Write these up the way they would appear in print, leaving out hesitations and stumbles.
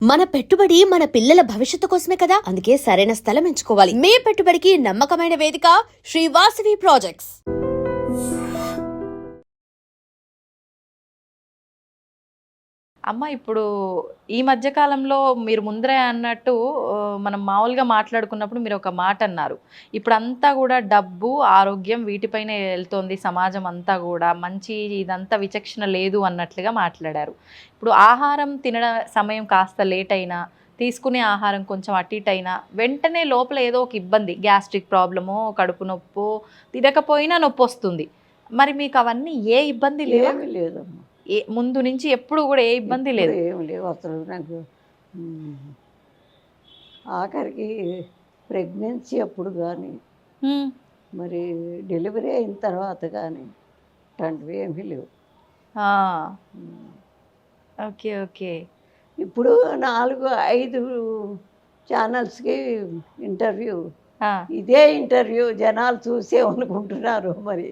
మన పెట్టుబడి మన పిల్లల భవిష్యత్తు కోసమే కదా, అందుకే సరైన స్థలం ఎంచుకోవాలి. మీ పెట్టుబడికి నమ్మకమైన వేదిక శ్రీ వాసవి ప్రాజెక్ట్స్. అమ్మ ఇప్పుడు ఈ మధ్య కాలంలో మీరు ముందరే అన్నట్టు మనం మామూలుగా మాట్లాడుకున్నప్పుడు మీరు ఒక మాట అన్నారు. ఇప్పుడంతా కూడా డబ్బు, ఆరోగ్యం వీటిపైనే వెళ్తోంది సమాజం అంతా కూడా. మంచి ఇదంతా విచక్షణ లేదు అన్నట్లుగా మాట్లాడారు. ఇప్పుడు ఆహారం తినడం సమయం కాస్త లేట్ అయినా, తీసుకునే ఆహారం కొంచెం అటు ఇటు అయినా వెంటనే లోపల ఏదో ఒక ఇబ్బంది, గ్యాస్ట్రిక్ ప్రాబ్లమో, కడుపు నొప్పో, తినకపోయినా నొప్పి వస్తుంది. మరి మీకు అవన్నీ ఏ ఇబ్బంది లేవా? ఏమీ లేదమ్మా. ముందు నుంచి ఎప్పుడు కూడా ఏ ఇబ్బంది లేదు? ఏమి లేవు అసలు నాకు. ఆఖరికి ప్రెగ్నెన్సీ అప్పుడు కానీ, మరి డెలివరీ అయిన తర్వాత కానీ అట్లాంటివి ఏమీ లేవు. Okay okay. ఇప్పుడు 4-5 ఛానల్స్కి ఇంటర్వ్యూ, ఇదే ఇంటర్వ్యూ జనాలు చూసే అనుకుంటున్నారు మరి.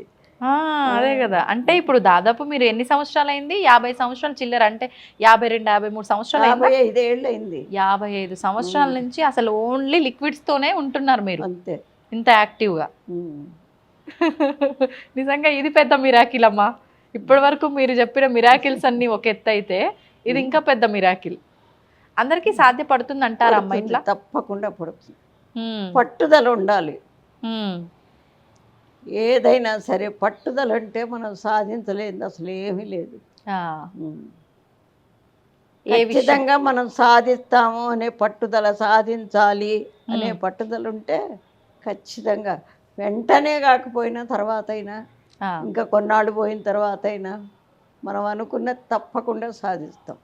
అదే కదా. అంటే ఇప్పుడు దాదాపు మీరు ఎన్ని సంవత్సరాలు అయింది? 50 సంవత్సరాలు చిల్లర, అంటే 52, 53 సంవత్సరాలు 55 ఏళ్ళు అయింది. 55 సంవత్సరాల నుంచి అసలు ఓన్లీ లిక్విడ్స్ తోనే ఉంటున్నారు మీరు, అంతే, ఇంత యాక్టివ్గా. నిజంగా ఇది పెద్ద మిరాకిల్ అమ్మా. ఇప్పటి వరకు మీరు చెప్పిన మిరాకిల్స్ అన్ని ఒక ఎత్తు అయితే, ఇది ఇంకా పెద్ద మిరాకిల్. అందరికీ సాధ్యపడుతుంది అంటారా అమ్మ ఇట్లా? తప్పకుండా పడుతుంది. పట్టుదల ఉండాలి. ఏదైనా సరే పట్టుదల అంటే మనం సాధించలేదు అసలు ఏమీ లేదు. ఖచ్చితంగా మనం సాధిస్తాము అనే పట్టుదల, సాధించాలి అనే పట్టుదల ఉంటే ఖచ్చితంగా వెంటనే కాకపోయినా తర్వాత అయినా, ఇంకా కొన్నాళ్ళు పోయిన తర్వాత అయినా మనం అనుకున్నది తప్పకుండా సాధిస్తాం.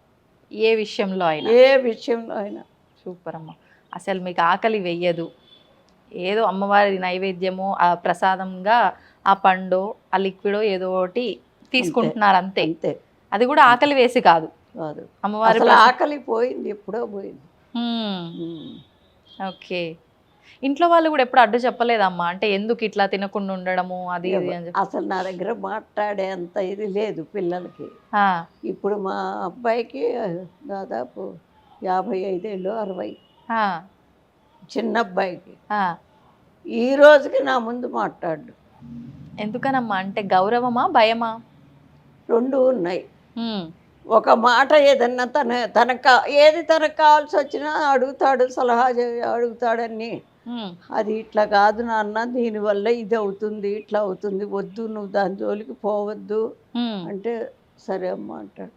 ఏ విషయంలో అయినా, ఏ విషయంలో అయినా. సూపర్ అమ్మ. అసలు మీకు ఆకలి వెయ్యదు. ఏదో అమ్మవారి నైవేద్యము, ఆ ప్రసాదంగా ఆ పండు, ఆ లిక్విడో ఏదో ఒకటి తీసుకుంటున్నారు అంతే. అంతే. అది కూడా ఆకలి వేసి కాదు, అమ్మవారి ఆకలి పోయింది, ఎప్పుడో పోయింది. ఓకే. ఇంట్లో వాళ్ళు కూడా ఎప్పుడు అడ్డు చెప్పలేదమ్మా? అంటే ఎందుకు ఇట్లా తినకుండా ఉండడము అది అసలు నా దగ్గర మాట్లాడే అంత ఇది లేదు పిల్లలకి. ఇప్పుడు మా అబ్బాయికి దాదాపు 55 ఏళ్ళు, 60. చిన్న అబ్బాయికి ఈ రోజుకి నా ముందు మాట్లాడు. ఎందుకనమ్మా? అంటే గౌరవమా, భయమా? రెండు ఉన్నాయి. ఒక మాట ఏదన్నా ఏది తనకు కావాల్సి వచ్చినా అడుగుతాడు, సలహా అడుగుతాడని. అది ఇట్లా కాదు నాన్న, దీనివల్ల ఇది అవుతుంది, ఇట్లా అవుతుంది, వద్దు, నువ్వు దాని జోలికి పోవద్దు అంటే సరే అమ్మ అంటాడు.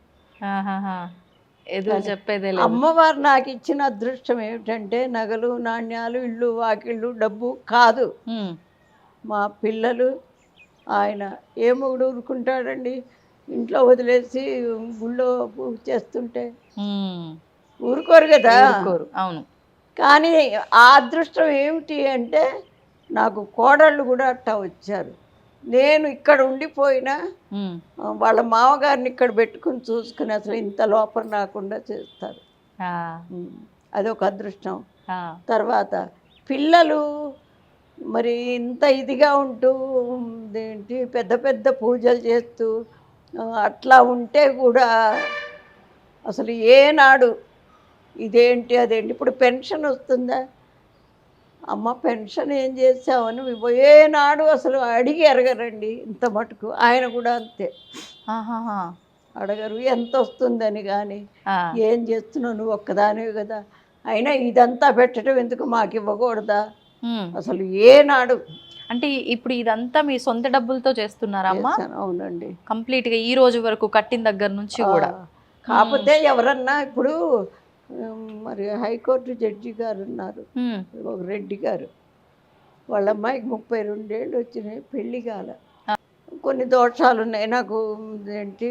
చెప్పేదే. అమ్మవారు నాకు ఇచ్చిన అదృష్టం ఏమిటంటే నగలు, నాణ్యాలు, ఇళ్ళు, వాకిళ్ళు, డబ్బు కాదు. మా పిల్లలు. ఆయన ఏ మొగుడు ఊరుకుంటాడండి ఇంట్లో వదిలేసి గుళ్ళో పూజ చేస్తుంటే? ఊరుకోరు కదా. అవును. కానీ ఆ అదృష్టం ఏమిటి అంటే నాకు కోడళ్ళు కూడా అట్టా వచ్చారు. నేను ఇక్కడ ఉండిపోయినా వాళ్ళ మామగారిని ఇక్కడ పెట్టుకుని చూసుకుని అసలు ఇంత లోపల రాకుండా చేస్తారు. అదొక అదృష్టం. తర్వాత పిల్లలు మరి ఇంత ఇదిగా ఉంటూ ఏంటి పెద్ద పెద్ద పూజలు చేస్తూ అట్లా ఉంటే కూడా అసలు ఏనాడు ఇదేంటి అదేంటి, ఇప్పుడు పెన్షన్ వస్తుందా అమ్మ, పెన్షన్ ఏం చేసామని ఏనాడు అసలు అడిగి ఎరగరండి. ఇంత మటుకు ఆయన కూడా అంతే, అడగరు ఎంత వస్తుందని. కానీ ఏం చేస్తున్నావు నువ్వు, ఒక్కదానివి కదా, అయినా ఇదంతా పెట్టడం ఎందుకు, మాకు ఇవ్వకూడదా అసలు ఏనాడు. అంటే ఇప్పుడు ఇదంతా మీ సొంత డబ్బులతో చేస్తున్నారమ్మా? అవునండి, కంప్లీట్గా ఈ రోజు వరకు కట్టిన దగ్గర నుంచి కూడా. కాకపోతే ఎవరన్నా ఇప్పుడు మరి హైకోర్టు జడ్జి గారు ఉన్నారు, ఒక రెడ్డి గారు, వాళ్ళ అమ్మాయికి 32 ఏళ్ళు వచ్చినాయి, పెళ్లి కాల. కొన్ని దోషాలు ఉన్నాయి. నాకు ఏంటి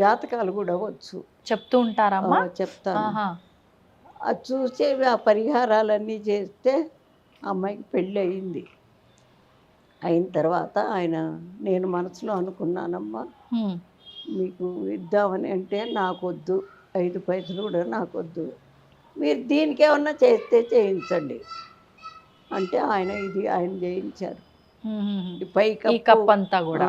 జాతకాలు కూడా వచ్చు, చెప్తూ ఉంటారమ్మా? చెప్తాను. అది చూసే ఆ పరిహారాలన్నీ చేస్తే అమ్మాయికి పెళ్ళి అయింది. అయిన తర్వాత ఆయన, నేను మనసులో అనుకున్నానమ్మా మీకు ఇద్దామని, అంటే నాకొద్దు, 5 పైసలు కూడా నాకొద్దు, మీరు దీనికి ఏమన్నా చేస్తే చేయించండి అంటే ఆయన చేయించారు. పై కప్ అంతా కూడా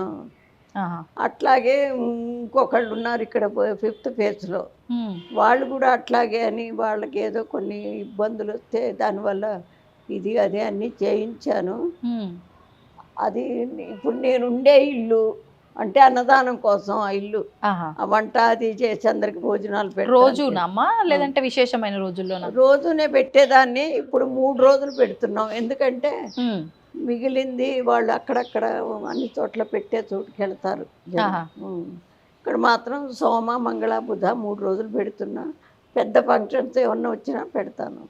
ఆహా. అట్లాగే ఇంకొకళ్ళు ఉన్నారు ఇక్కడ 5th ఫేజ్లో, ఉమ్. వాళ్ళు కూడా అట్లాగే అని వాళ్ళకి ఏదో కొన్ని ఇబ్బందులు వస్తే దానివల్ల ఇది అదే అన్నీ చేయించాను. ఉమ్. అది ఇప్పుడు నేను ఉండే ఇల్లు అంటే అన్నదానం కోసం ఆ ఇల్లు, ఆహా. ఆ వంట అది చేసి అందరికి భోజనాలు రోజునా పెట్టాలి. అమ్మా లేదంటే విశేషమైన రోజుల్లోనా? రోజునే పెట్టేదాన్ని, ఇప్పుడు 3 రోజులు పెడుతున్నాం. ఎందుకంటే ఉమ్. మిగిలింది వాళ్ళు అక్కడక్కడ అన్ని చోట్ల పెట్టే చోటుకి వెళ్తారు జనం. ఆహా. ఇక్కడ మాత్రం సోమ మంగళ బుధ 3 రోజులు పెడుతున్నా. పెద్ద ఫంక్షన్స్ ఏమన్నా వచ్చినా పెడతాను.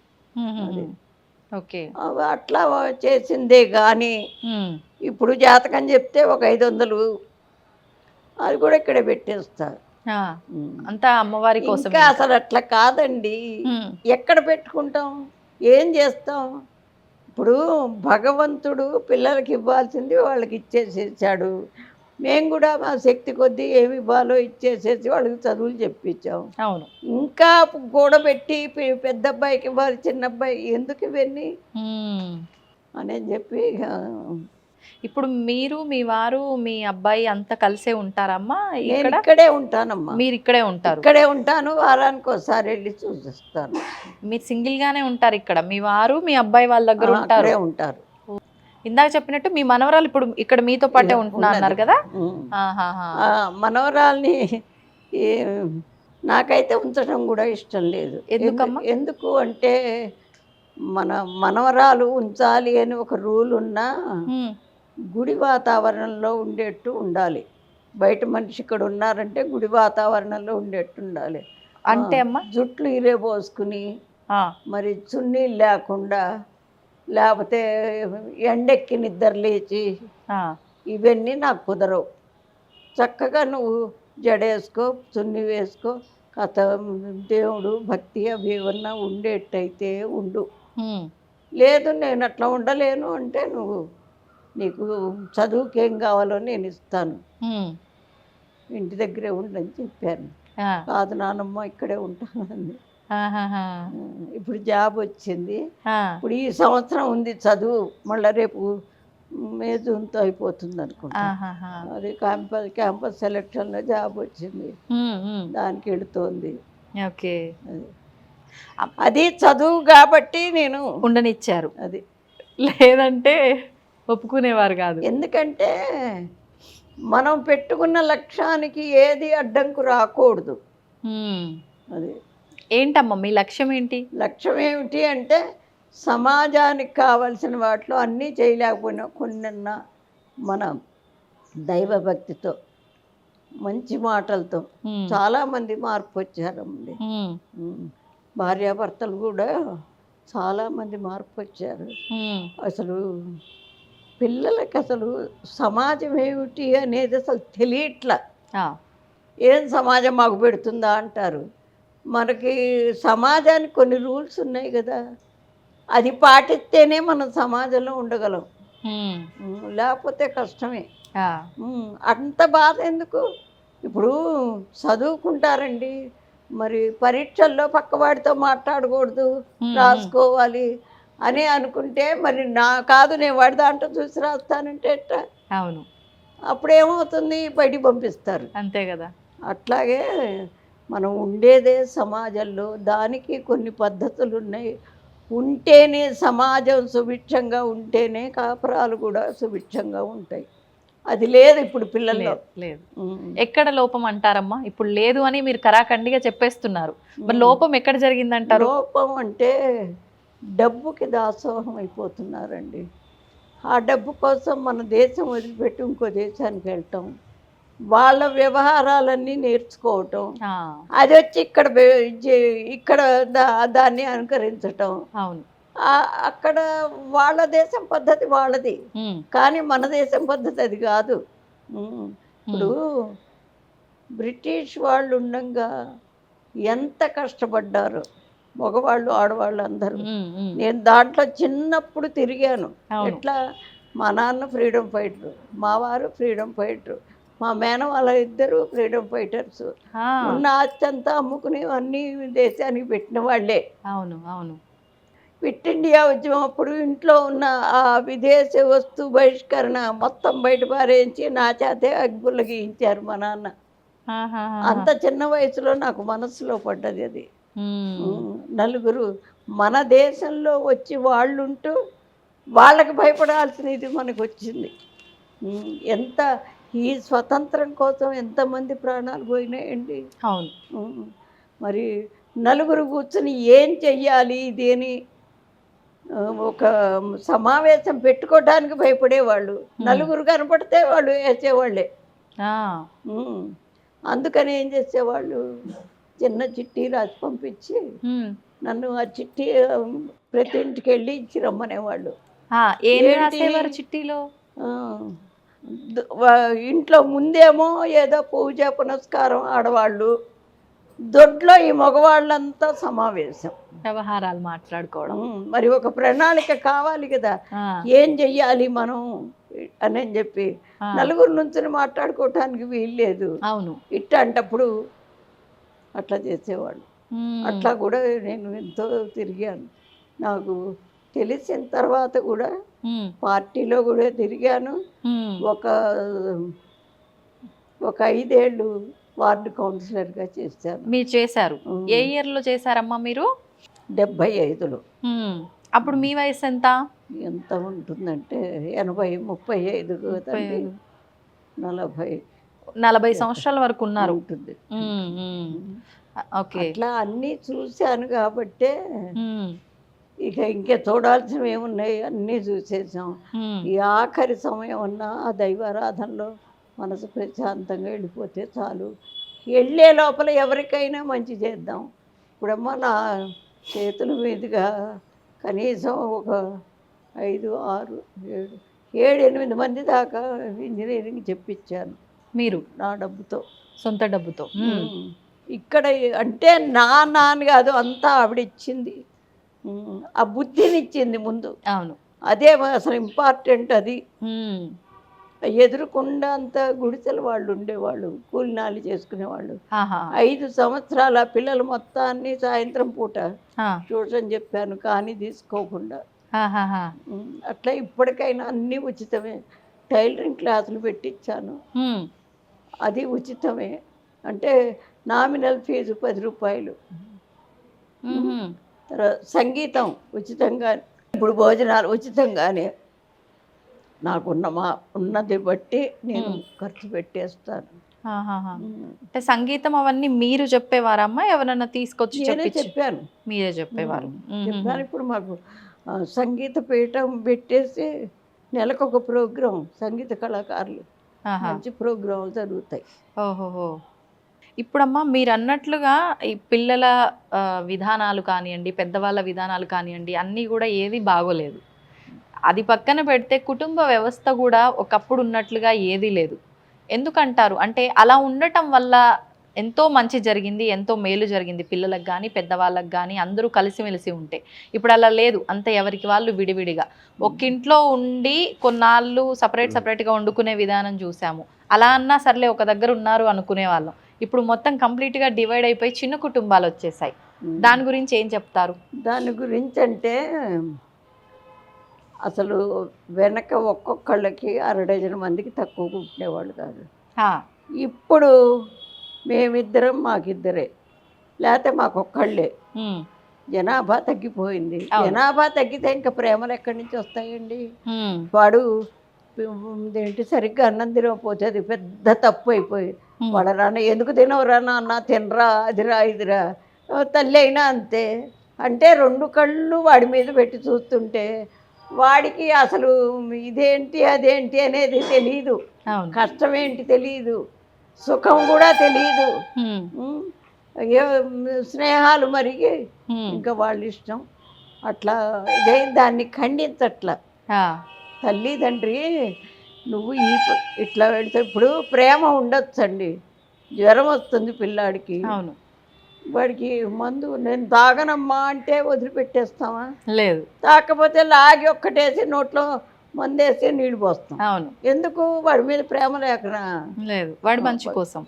అది ఓకే. అట్లా చేసిందే కానీ ఇప్పుడు జాతకం చెప్తే ఒక 500 అది కూడా ఇక్కడే పెట్టేస్తా. అంతా అమ్మవారి కోసం. ఇంకా అసలు అట్లా కాదండి, ఎక్కడ పెట్టుకుంటాం, ఏం చేస్తాం? ఇప్పుడు భగవంతుడు పిల్లలకి ఇవ్వాల్సింది వాళ్ళకి ఇచ్చేసేసాడు. మేము కూడా మా శక్తి కొద్దీ ఏమి ఇవ్వాలో ఇచ్చేసేసి వాళ్ళకి చదువులు చెప్పించాం. అవును. ఇంకా కూడబెట్టి పెద్ద అబ్బాయికి ఇవ్వాలి, చిన్న అబ్బాయి ఎందుకు ఇవన్నీ అని చెప్పి ఇప్పుడు మీరు మీ వారు మీ అబ్బాయి అంతా కలిసే ఉంటారమ్మా? నేను ఇక్కడే ఉంటానమ్మా. మీరు ఇక్కడే ఉంటారు? ఇక్కడే ఉంటాను, వారానికి ఒకసారి వెళ్ళి చూసిస్తాను. మీరు సింగిల్ గానే ఉంటారు ఇక్కడ? మీ వారు మీ అబ్బాయి వాళ్ళ దగ్గర ఉంటారు? ఉంటారు. ఇందాక చెప్పినట్టు మీ మనవరాలు ఇప్పుడు ఇక్కడ మీతో పాటే ఉంటున్నా అన్నారు కదా? మనవరాల్ని నాకైతే ఉంచడం కూడా ఇష్టం లేదు. ఎందుకమ్మా? ఎందుకు అంటే మన మనవరాలు ఉంచాలి అని ఒక రూల్ ఉన్నా గుడి వాతావరణంలో ఉండేట్టు ఉండాలి. బయట మనిషి ఇక్కడ ఉన్నారంటే గుడి వాతావరణంలో ఉండేట్టు ఉండాలి. అంటే అమ్మ జుట్లు ఇరేబోసుకుని మరి చున్నీలు లేకుండా, లేకపోతే ఎండెక్కి నిద్ర లేచి ఇవన్నీ నాకు కుదరవు. చక్కగా నువ్వు జడేసుకో, చున్నీ వేసుకో, కథ దేవుడు భక్తి అవి ఏమన్నా ఉండేట్టయితే ఉండు. లేదు నేను అట్లా ఉండలేను అంటే నువ్వు నీకు చదువుకి ఏం కావాలో నేను ఇస్తాను, ఇంటి దగ్గరే ఉండని చెప్పాను. కాదు నానమ్మ ఇక్కడే ఉంటానండి. ఇప్పుడు జాబ్ వచ్చింది, ఇప్పుడు ఈ సంవత్సరం ఉంది చదువు, మళ్ళీ రేపు మే జూన్తో అయిపోతుంది అనుకుంటా. అది క్యాంపస్ సెలక్షన్లో జాబ్ వచ్చింది, దానికి వెళుతోంది. ఓకే. అది చదువు కాబట్టి నేను ఉండనిచ్చారు, అది లేదంటే ఒప్పుకునేవారు కాదు. ఎందుకంటే మనం పెట్టుకున్న లక్ష్యానికి ఏది అడ్డంకు రాకూడదు. అది ఏంటమ్మా మీ లక్ష్యం ఏంటి? లక్ష్యం ఏమిటి అంటే సమాజానికి కావలసిన వాటిలో అన్నీ చేయలేకపోయినా కొన్నన్నా మన దైవభక్తితో మంచి మాటలతో చాలామంది మార్పు వచ్చారండి. భార్యాభర్తలు కూడా చాలామంది మార్పు వచ్చారు. అసలు పిల్లలకి అసలు సమాజం ఏమిటి అనేది అసలు తెలియట్లా. ఏం సమాజం మాకు పెడుతుందా అంటారు. మనకి సమాజానికి కొన్ని రూల్స్ ఉన్నాయి కదా, అది పాటిస్తేనే మనం సమాజంలో ఉండగలం, లేకపోతే కష్టమే. అంత బాధ ఎందుకు? ఇప్పుడు చదువుకుంటారండి, మరి పరీక్షల్లో పక్కవాడితో మాట్లాడకూడదు, రాసుకోవాలి అని అనుకుంటే మరి నా కాదు నేను వాడి దాంట్లో చూసి రాస్తానంటే ఎట్లా? అవును. అప్పుడేమవుతుంది, బయటికి పంపిస్తారు. అంతే కదా. అట్లాగే మనం ఉండేదే సమాజంలో, దానికి కొన్ని పద్ధతులు ఉన్నాయి. ఉంటేనే సమాజం సుభిక్షంగా ఉంటేనే కాపురాలు కూడా సుభిక్షంగా ఉంటాయి. అది లేదు ఇప్పుడు పిల్లల్లో. లేదు. ఎక్కడ లోపం అంటారమ్మా? ఇప్పుడు లేదు అని మీరు కరాఖండిగా చెప్పేస్తున్నారు, మరి లోపం ఎక్కడ జరిగిందంటారు? లోపం అంటే డబ్బుకి దాసోహం అయిపోతున్నారండి. ఆ డబ్బు కోసం మన దేశం వదిలిపెట్టి ఇంకో దేశానికి వెళ్ళటం, వాళ్ళ వ్యవహారాలన్నీ నేర్చుకోవటం, అది వచ్చి ఇక్కడ దాన్ని అనుకరించటం. అవును. అక్కడ వాళ్ళ దేశం పద్ధతి వాళ్ళది, కానీ మన దేశం పద్ధతి అది కాదు. ఇప్పుడు బ్రిటిష్ వాళ్ళు ఉండగా ఎంత కష్టపడ్డారు మగవాళ్ళు ఆడవాళ్ళు అందరూ. నేను దాంట్లో చిన్నప్పుడు తిరిగాను. ఎట్లా, మా నాన్న ఫ్రీడమ్ ఫైటరు, మా వారు ఫ్రీడమ్ ఫైటరు, మా మేనవాళ్ళ ఇద్దరు ఫ్రీడమ్ ఫైటర్స్. ఉన్న ఆస్తి అంతా అమ్ముకుని అన్ని దేశానికి పెట్టిన వాళ్ళే. అవును అవును. క్విట్ ఇండియా ఉద్యమం అప్పుడు ఇంట్లో ఉన్న ఆ విదేశీ వస్తు బహిష్కరణ మొత్తం బయట పారేయించి నా చేతే అగ్గులు గీయించారు మా నాన్న. అంత చిన్న వయసులో నాకు మనసులో పడ్డది అది. నలుగురు మన దేశంలో వచ్చి వాళ్ళుంటూ వాళ్ళకి భయపడాల్సిన ఇది మనకు వచ్చింది. ఎంత ఈ స్వతంత్రం కోసం ఎంతమంది ప్రాణాలు పోయినాయండి. అవును. మరి నలుగురు కూర్చుని ఏం చెయ్యాలి దేని ఒక సమావేశం పెట్టుకోవడానికి భయపడేవాళ్ళు. నలుగురు కనపడితే వాళ్ళు వేసేవాళ్ళే. అందుకని ఏం చేసేవాళ్ళు, చిన్న చిట్టి రాసి పంపించి నన్ను ఆ చిట్టి ప్రతి ఇంటికి వెళ్ళి ఇచ్చి రమ్మనేవాళ్ళు. చిట్టీలో ఇంట్లో ముందేమో ఏదో పూజ పునస్కారం ఆడవాళ్ళు, దొడ్లో ఈ మగవాళ్ళంతా సమావేశం, వ్యవహారాలు మాట్లాడుకోవడం. మరి ఒక ప్రణాళిక కావాలి కదా, ఏం చెయ్యాలి మనం అని చెప్పి నలుగురు నుంచి మాట్లాడుకోవటానికి వీల్లేదు. అవును. ఇట్టంటప్పుడు అట్లా చేసేవాళ్ళు. అట్లా కూడా నేను ఎంతో తిరిగాను. నాకు తెలిసిన తర్వాత కూడా పార్టీలో కూడా తిరిగాను. ఒక 5 ఏళ్ళు వార్డు కౌన్సిలర్గా చేశాను. మీరు చేశారు? ఏ ఇయర్లో చేశారమ్మా మీరు? 75లో. అప్పుడు మీ వయసు ఎంత? ఎంత ఉంటుందంటే 80, 35 కదండి, 40 సంవత్సరాల వరకు ఉన్నారు ఉంటుంది. ఓకే. అట్లా అన్నీ చూశాను కాబట్టే ఇంకా చూడాల్సినవి ఏమున్నాయి అన్నీ చూసేసాం. ఈ ఆఖరి సమయం అన్నా ఆ దైవారాధనలో మనసు ప్రశాంతంగా వెళ్ళిపోతే చాలు. వెళ్ళే లోపల ఎవరికైనా మంచి చేద్దాం. ఇప్పుడమ్మా నా చేతుల మీదుగా కనీసం ఒక 5, 6, 7, 8 మంది దాకా ఇంజనీరింగ్ చెప్పించాను. మీరు? నా డబ్బుతో, సొంత డబ్బుతో. ఇక్కడ అంటే నా నాన్న కాదు, అంతా ఆవిడ ఇచ్చింది. ఆ బుద్ధిని ఇచ్చింది ముందు. అవును. అదే అసలు ఇంపార్టెంట్. అది ఎదురుకుండా అంత గుడిసెల వాళ్ళు ఉండేవాళ్ళు, కూలినాలి చేసుకునేవాళ్ళు. 5 సంవత్సరాల పిల్లలు మొత్తాన్ని సాయంత్రం పూట ట్యూషన్ చెప్పాను, కానీ తీసుకోకుండా. అట్లా ఇప్పటికైనా అన్నీ ఉచితమే. టైలరింగ్ క్లాసులు పెట్టించాను, అది ఉచితమే. అంటే నామినల్ ఫీజు 10 రూపాయలు. సంగీతం ఉచితంగా, ఇప్పుడు భోజనాలు ఉచితంగానే. ఉన్నది బట్టి నేను ఖర్చు పెట్టేస్తాను. అంటే సంగీతం అవన్నీ మీరు చెప్పేవారమ్మా, ఎవరన్నా తీసుకొచ్చి చెప్పాను? మీరే చెప్పేవారు. చెప్పాను. ఇప్పుడు మాకు సంగీత పీఠం పెట్టేసి నెలకొక ప్రోగ్రాం, సంగీత కళాకారులు మంచి ప్రోగ్రాంలు జరుగుతాయి. ఓహోహో. ఇప్పుడమ్మా మీరు అన్నట్లుగా ఈ పిల్లల విధానాలు కానివ్వండి, పెద్దవాళ్ళ విధానాలు కానివ్వండి, అన్నీ కూడా ఏది బాగోలేదు. అది పక్కన పెడితే కుటుంబ వ్యవస్థ కూడా ఒకప్పుడు ఉన్నట్లుగా ఏదీ లేదు. ఎందుకంటారు? అంటే అలా ఉండటం వల్ల ఎంతో మంచి జరిగింది, ఎంతో మేలు జరిగింది పిల్లలకు కానీ పెద్దవాళ్ళకి కానీ, అందరూ కలిసిమెలిసి ఉంటే. ఇప్పుడు అలా లేదు, అంత ఎవరికి వాళ్ళు విడివిడిగా ఒక్కింట్లో ఉండి కొన్నాళ్ళు సపరేట్గా వండుకునే విధానం చూసాము. అలా అన్నా సర్లే ఒక దగ్గర ఉన్నారు అనుకునే వాళ్ళం. ఇప్పుడు మొత్తం కంప్లీట్గా డివైడ్ అయిపోయి చిన్న కుటుంబాలు వచ్చేసాయి. దాని గురించి ఏం చెప్తారు? దాని గురించి అంటే అసలు వెనక ఒక్కొక్కళ్ళకి 6 డజన్ మందికి తక్కువ కుట్టేవాళ్ళు కాదు. ఇప్పుడు మేమిద్దరం మాకిద్దరే, లేకపోతే మాకొక్కళ్ళే. జనాభా తగ్గిపోయింది. జనాభా తగ్గితే ఇంకా ప్రేమలు ఎక్కడి నుంచి వస్తాయండి? వాడు ఏంటి సరిగ్గా అన్నం తినకపోతే అది పెద్ద తప్పు అయిపోయి, వాడు రాన్న ఎందుకు తినవరా నాన్న, తినరా, అదిరా ఇదిరా. తల్లి అయినా అంతే. అంటే 2 కళ్ళు వాడి మీద పెట్టి చూస్తుంటే వాడికి అసలు ఇదేంటి అదేంటి అనేది తెలియదు, కష్టం ఏంటి తెలియదు, సుఖం కూడా తెలియదు. స్నేహాలు మరిగి ఇంకా వాళ్ళ ఇష్టం. అట్లా ఇదే దాన్ని ఖండించట్లా. తల్లిదండ్రి నువ్వు ఇట్లా వెళ్తే ఇప్పుడు ప్రేమ ఉండొచ్చండి. జ్వరం వస్తుంది పిల్లాడికి, వాడికి మందు నేను తాగనమ్మా అంటే వదిలిపెట్టేస్తామా? లేదు. తాకపోతే లాగి ఒక్కటేసి నోట్లో మందేసి నీళ్ళు పోస్తాం. అవును. ఎందుకు? వాడి మీద ప్రేమ లేకనా? లేదు, వాడి మంచి కోసం.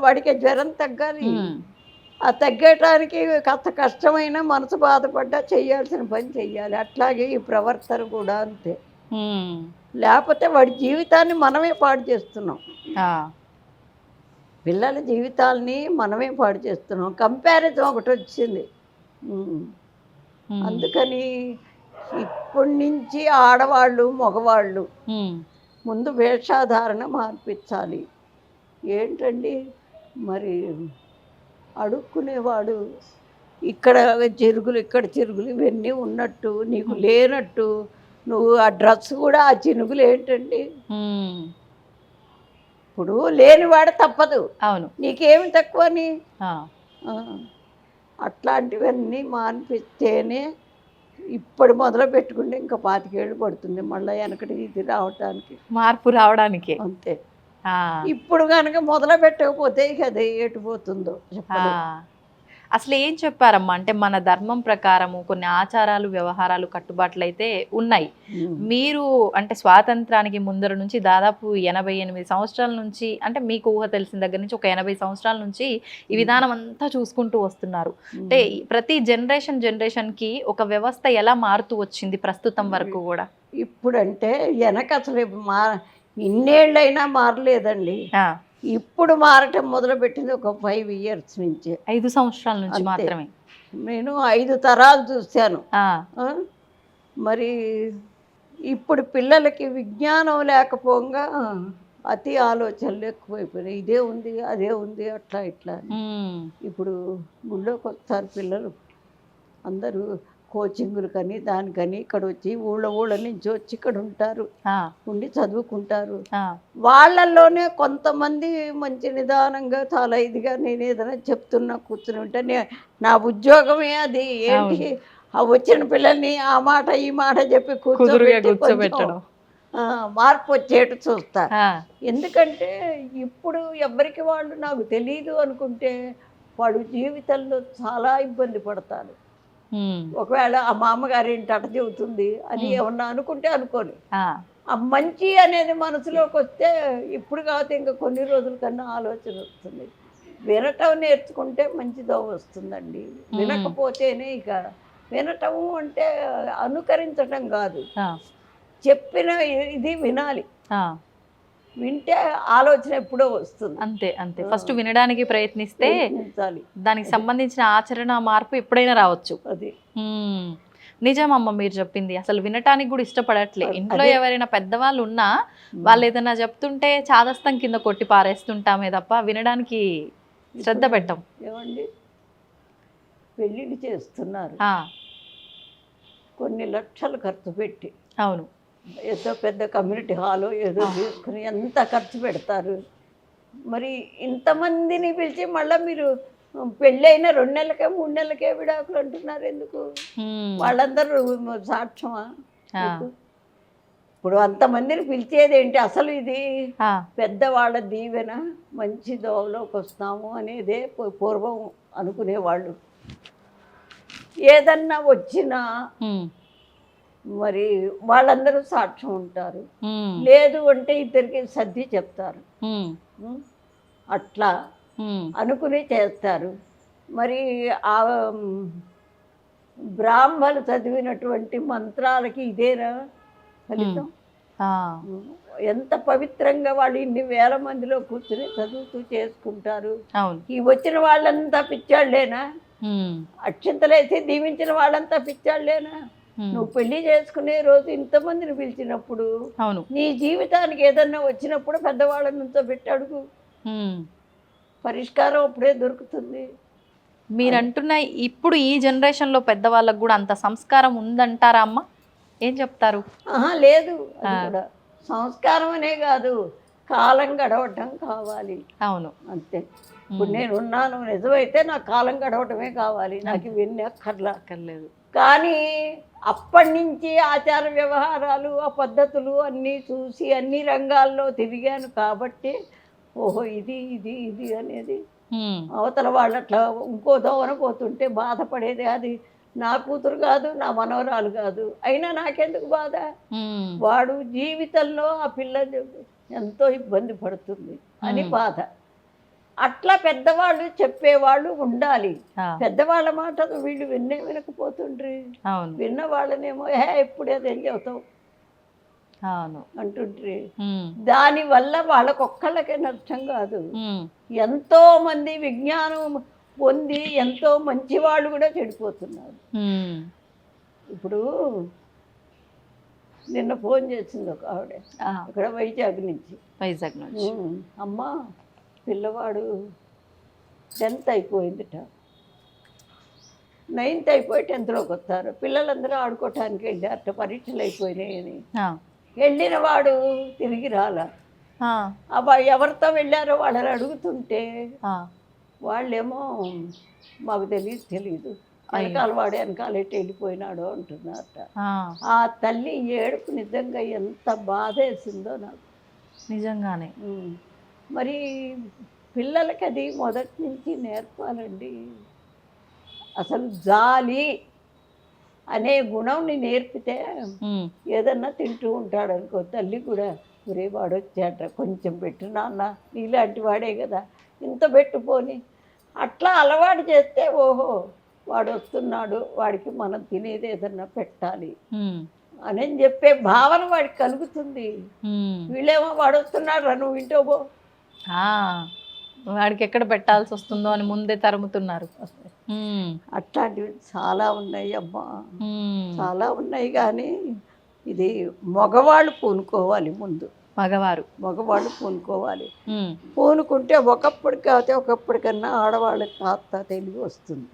వాడికి జ్వరం తగ్గాలి. ఆ తగ్గటానికి కాస్త కష్టమైన మనసు బాధపడ్డా చేయాల్సిన పని చెయ్యాలి. అట్లాగే ఈ ప్రవర్తన కూడా అంతే. ఉమ్. లేకపోతే వాడి జీవితాన్ని మనమే పాడు చేస్తున్నాం. ఆ, పిల్లల జీవితాల్ని మనమే పాడు చేస్తున్నాం. కంపారిజన్ ఒకటి వచ్చింది. ఉమ్. ఉమ్, అందుకని ఇప్పటి నుంచి ఆడవాళ్ళు మగవాళ్ళు ఉమ్, ముందు వేషధారణ మార్పించాలి. ఏంటండి మరి అడుక్కునేవాడు ఇక్కడ చిరుగులు ఇక్కడ చిరుగులు ఇవన్నీ ఉన్నట్టు నీకు లేనట్టు నువ్వు ఆ డ్రెస్ కూడా ఆ చినుగులు ఏంటండి? ఉమ్. ఇప్పుడు లేనివాడు తప్పదు, అవును. నీకేమి తక్కువని. ఆ, ఆ, అట్లాంటివన్నీ మానిపిస్తేనే ఇప్పుడు మొదలు పెట్టుకుంటే ఇంకా 25 ఏళ్ళు పడుతుంది మళ్ళీ వెనకటి ఇది రావటానికి. మార్పు రావడానికి. అంతే. ఆ, ఇప్పుడు కనుక మొదలు పెట్టకపోతే ఇక అది ఎటుపోతుందో ఆ. చెప్పండి. అసలు ఏం చెప్పారమ్మా అంటే మన ధర్మం ప్రకారము కొన్ని ఆచారాలు వ్యవహారాలు కట్టుబాట్లు అయితే ఉన్నాయి. మీరు అంటే స్వాతంత్రానికి ముందర నుంచి దాదాపు 88 సంవత్సరాల నుంచి అంటే మీకు ఊహ తెలిసిన దగ్గర నుంచి ఒక 80 సంవత్సరాల నుంచి ఈ విధానం అంతా చూసుకుంటూ వస్తున్నారు. అంటే ప్రతి జనరేషన్కి ఒక వ్యవస్థ ఎలా మారుతూ వచ్చింది ప్రస్తుతం వరకు కూడా? ఇప్పుడంటే వెనక అసలు ఇన్నేళ్ళైనా మారలేదండి. ఆ, ఇప్పుడు మారటం మొదలుపెట్టింది ఒక 5 years నుంచి. 5 సంవత్సరాల నుంచి అంతే. మాత్రమే. నేను 5 తరాలు చూశాను. ఆ, ఆ? మరి ఇప్పుడు పిల్లలకి విజ్ఞానం లేకపోగా అతి ఆలోచనలు ఎక్కువైపోయినాయి. ఇదే ఉంది అదే ఉంది అట్లా ఇట్లా అని. ఉమ్, ఇప్పుడు గుళ్ళోకి వస్తారు పిల్లలు అందరూ కోచింగులు కానీ దానికని ఇక్కడ వచ్చి ఊళ్ళ నుంచి వచ్చి ఇక్కడ ఉంటారు, ఆ, ఉండి చదువుకుంటారు. ఆ, వాళ్ళల్లోనే కొంతమంది మంచి నిదానంగా చాలా ఇదిగా నేను ఏదైనా చెప్తున్నా కూర్చుని ఉంటే నా ఉద్యోగమే అది. ఏంటి ఆ వచ్చిన పిల్లల్ని ఆ మాట ఈ మాట చెప్పి కుదురుగా కూర్చోబెట్టి కూర్చోబెట్టడం. మార్పు వచ్చేట్టు చూస్తా. ఆ, ఎందుకంటే ఇప్పుడు ఎవరికి వాళ్ళు నాకు తెలియదు అనుకుంటే వాడు జీవితంలో చాలా ఇబ్బంది పడతాడు. ఉమ్, ఒకవేళ ఆ మామగారు ఏంటి అట చెబుతుంది అని ఏమన్నా అనుకుంటే అనుకోని ఆ, ఆ మంచి అనేది మనసులోకి వస్తే ఇప్పుడు కాకపోతే ఇంకా కొన్ని రోజుల కన్నా ఆలోచన వస్తుంది. వినటం నేర్చుకుంటే మంచిదో వస్తుందండి. వినకపోతేనే ఇక వినటము అంటే అనుకరించటం కాదు, ఆ, చెప్పిన ఇది వినాలి. ఆ. వింటే ఆలోచన ఎప్పుడో వస్తుంది. అంతే అంతే. ఫస్ట్ వినడానికి ప్రయత్నిస్తే ప్రయత్నించాలి. దానికి సంబంధించిన ఆచరణ మార్పు ఎప్పుడైనా రావచ్చు. అది నిజమమ్మ మీరు చెప్పింది. అసలు వినటానికి కూడా ఇష్టపడట్లే. ఇంట్లో ఎవరైనా పెద్దవాళ్ళు ఉన్నా వాళ్ళు ఏదైనా చెప్తుంటే చాదస్తం కింద కొట్టి పారేస్తుంటామే తప్ప వినడానికి శ్రద్ధ పెట్టం. ఏమండి పెళ్ళిళ్ళు చేస్తున్నారు ఆ, కొన్ని లక్షలు ఖర్చు పెట్టి, అవును. ఏదో పెద్ద కమ్యూనిటీ హాలు ఏదో తీసుకుని ఎంత ఖర్చు పెడతారు. మరి ఇంతమందిని పిలిచి మళ్ళీ మీరు పెళ్ళైన 2 నెలలకే 3 నెలలకే విడాకులు అంటున్నారు ఎందుకు? వాళ్ళందరూ సాక్ష్యమా? ఇప్పుడు అంతమందిని పిలిచేది ఏంటి? అసలు ఇది పెద్దవాళ్ళ దీవెన, మంచి దోవలోకి వస్తాము అనేదే పూర్వం అనుకునేవాళ్ళు. ఏదన్నా వచ్చినా మరి వాళ్ళందరూ సాక్ష్యం ఉంటారు. లేదు అంటే ఇద్దరికి సర్ది చెప్తారు. అట్లా అనుకుని చేస్తారు. మరి ఆ బ్రాహ్మలు చదివినటువంటి మంత్రాలకి ఇదేనా ఫలితం? ఎంత పవిత్రంగా వాళ్ళు ఇన్ని వేల మందిలో కూర్చుని చదువుతూ చేసుకుంటారు. ఈ వచ్చిన వాళ్ళంతా పిచ్చాళ్ళేనా? అక్షంతలేసి దీవించిన వాళ్ళంతా పిచ్చాళ్ళేనా? నువ్వు పెళ్లి చేసుకునే రోజు ఇంతమందిని పిలిచినప్పుడు నీ జీవితానికి ఏదన్నా వచ్చినప్పుడు పెద్దవాళ్ళ నుంచో పెట్టి అడుగు, పరిష్కారం అప్పుడే దొరుకుతుంది. మీరు అంటున్న ఇప్పుడు ఈ జనరేషన్లో పెద్దవాళ్ళకు కూడా అంత సంస్కారం ఉందంటారా అమ్మ? ఏం చెప్తారు? లేదు, అది కూడా సంస్కారం అనే కాదు, కాలం గడవటం కావాలి. అవును, అంతే. ఇప్పుడు నేను ఉన్నాను నిజమైతే నాకు కాలం గడవటమే కావాలి, నాకు ఇవన్నీ అక్కర్లేదు. కానీ అప్పటి నుంచి ఆచార వ్యవహారాలు ఆ పద్ధతులు అన్నీ చూసి అన్ని రంగాల్లో తిరిగాను కాబట్టి ఓహో ఇది ఇది ఇది అనేది అవతల వాళ్ళు అట్లా ఇంకో దోవన పోతుంటే బాధపడేది. అది నా కూతురు కాదు, నా మనవరాలు కాదు, అయినా నాకెందుకు బాధ? వాడు జీవితంలో ఆ పిల్ల ఎంతో ఇబ్బంది పడుతుంది అని బాధ. అట్లా పెద్దవాళ్ళు చెప్పేవాళ్ళు ఉండాలి. ఆ, పెద్దవాళ్ళ మాట వీళ్ళు వినకపోతుండ్రి. అవును విన్న వాళ్ళనేమో ఎప్పుడే చెబుతావు అవును. అంటుండ్రి. ఉమ్, దానివల్ల వాళ్ళకొక్కళ్ళకే నష్టం కాదు, ఉమ్, ఎంతో మంది విజ్ఞానం పొంది ఎంతో మంచి వాళ్ళు కూడా చెడిపోతున్నారు. ఉమ్, ఇప్పుడు నిన్న ఫోన్ చేసింది ఒక ఆవిడ ఆ, ఇక్కడ వైజాగ్ నుంచి. వైజాగ్ నుంచి. అమ్మ పిల్లవాడు 10th అయిపోయిందిట, 9th అయిపోయి 10thలోకి వస్తారు, పిల్లలందరూ ఆడుకోవటానికి వెళ్ళారట, పరీక్షలు అయిపోయినాయి అని. ఆ, వెళ్ళిన వాడు తిరిగి రాలా. ఆ, అబ్బాయి ఎవరితో వెళ్ళారో వాళ్ళని అడుగుతుంటే ఆ, వాళ్ళేమో మాకు తెలియదు వెనకాల వాడు వెనకాల ఎట్టి వెళ్ళిపోయినాడో అంటున్నారట. ఆ, ఆ తల్లి ఏడుపు నిజంగా ఎంత బాధ వేసిందో నాకు. నిజంగానే. మరి పిల్లలకి అది మొదటి నుంచి నేర్పాలండి. అసలు జాలి అనే గుణంని నేర్పితే ఉమ్, ఏదన్నా తింటూ ఉంటాడు అనుకో, తల్లి కూడా ఒరే వాడు వచ్చాట కొంచెం పెట్టు నాన్న, నీలాంటి వాడే కదా ఇంత పెట్టుపోని అట్లా అలవాటు చేస్తే ఓహో వాడు వస్తున్నాడు, వాడికి మనం తినేది ఏదన్నా పెట్టాలి ఉమ్, అని చెప్పే భావన వాడికి కలుగుతుంది. ఉమ్. వీళ్ళేమో వాడు వస్తున్నాడు రా నువ్వు ఇంటో పో. ఆ, వాడికి ఎక్కడ పెట్టాల్సి వస్తుందో అని ముందే తరుముతున్నారు. ఉమ్, అట్లాంటివి చాలా ఉన్నాయి అమ్మా, ఉమ్. చాలా ఉన్నాయి. కానీ ఇది మగవాళ్ళు పూనుకోవాలి ముందు, మగవారు. మగవాళ్ళు పూనుకోవాలి. ఉమ్. పూనుకుంటే ఒకప్పటికి కాకపోతే ఒకప్పటికన్నా ఆడవాళ్ళకి కాస్త తెలివి వస్తుంది.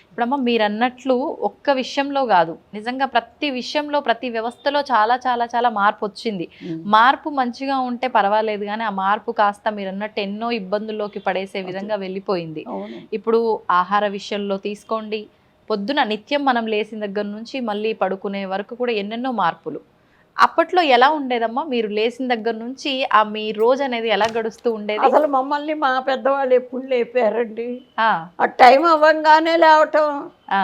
ఇప్పుడమ్మ మీరు అన్నట్లు ఒక్క విషయంలో కాదు, నిజంగా ప్రతి విషయంలో ప్రతి వ్యవస్థలో చాలా చాలా చాలా మార్పు వచ్చింది. మార్పు మంచిగా ఉంటే పర్వాలేదు, కానీ ఆ మార్పు కాస్త మీరు అన్నట్టు ఎన్నో ఇబ్బందుల్లోకి పడేసే విధంగా వెళ్ళిపోయింది. అవును. ఇప్పుడు ఆహార విషయంలో తీసుకోండి, పొద్దున నిత్యం మనం లేచిన దగ్గర నుంచి మళ్ళీ పడుకునే వరకు కూడా ఎన్నెన్నో మార్పులు. అప్పట్లో ఎలా ఉండేదమ్మా, మీరు లేచిన దగ్గర నుంచి ఆ మీ రోజు అనేది ఎలా గడుస్తూ ఉండేది? అసలు మమ్మల్ని మా పెద్దవాళ్ళు ఎప్పుడు లేపారండి. ఆ, ఆ టైం అవ్వంగానే లేవటం, ఆ,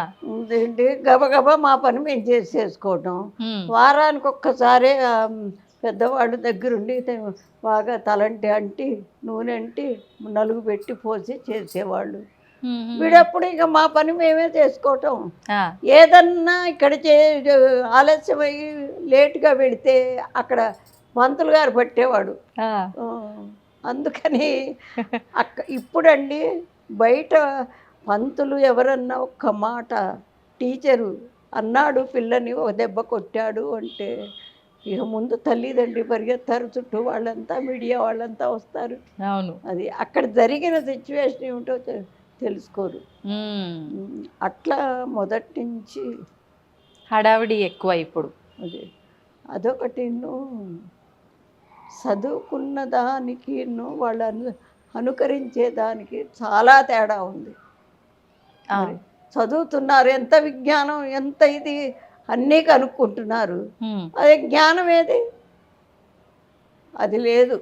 ఏంటి గబగబా మా పని మేము చేసేసుకోవటం. ఉమ్, వారానికి ఒక్కసారి పెద్దవాళ్ళు దగ్గరుండి బాగా తలంటి అంటి నూనె అంటి నలుగు పెట్టి పోసి చేసేవాళ్ళు. ఉమ్, ఉమ్. వీడప్పుడు ఇక మా పని మేమే చేసుకోవటం. ఆ, ఏదన్నా ఇక్కడ ఆలస్యమై లేటుగా వెళితే అక్కడ పంతులు గారు పట్టేవాడు. ఆ, ఆ, అందుకని ఇప్పుడండి బయట పంతులు ఎవరన్నా ఒక్క మాట టీచరు అన్నాడు పిల్లని ఒక దెబ్బ కొట్టాడు అంటే ఇక ముందు తల్లిదండ్రి పరిగెత్తారు, చుట్టూ వాళ్ళంతా మీడియా వాళ్ళంతా వస్తారు. అవును. అది అక్కడ జరిగిన సిచ్యువేషన్ ఏమిటో తెలుసుకోరు. అట్లా మొదటి నుంచి హడావిడి ఎక్కువ ఇప్పుడు. అదే అదొకటి చదువుకున్న దానికి వాళ్ళను అనుకరించే దానికి చాలా తేడా ఉంది. మరి చదువుతున్నారు, ఎంత విజ్ఞానం ఎంత ఇది అన్నీ కనుక్కుంటున్నారు, అదే జ్ఞానం ఏది? అది లేదు.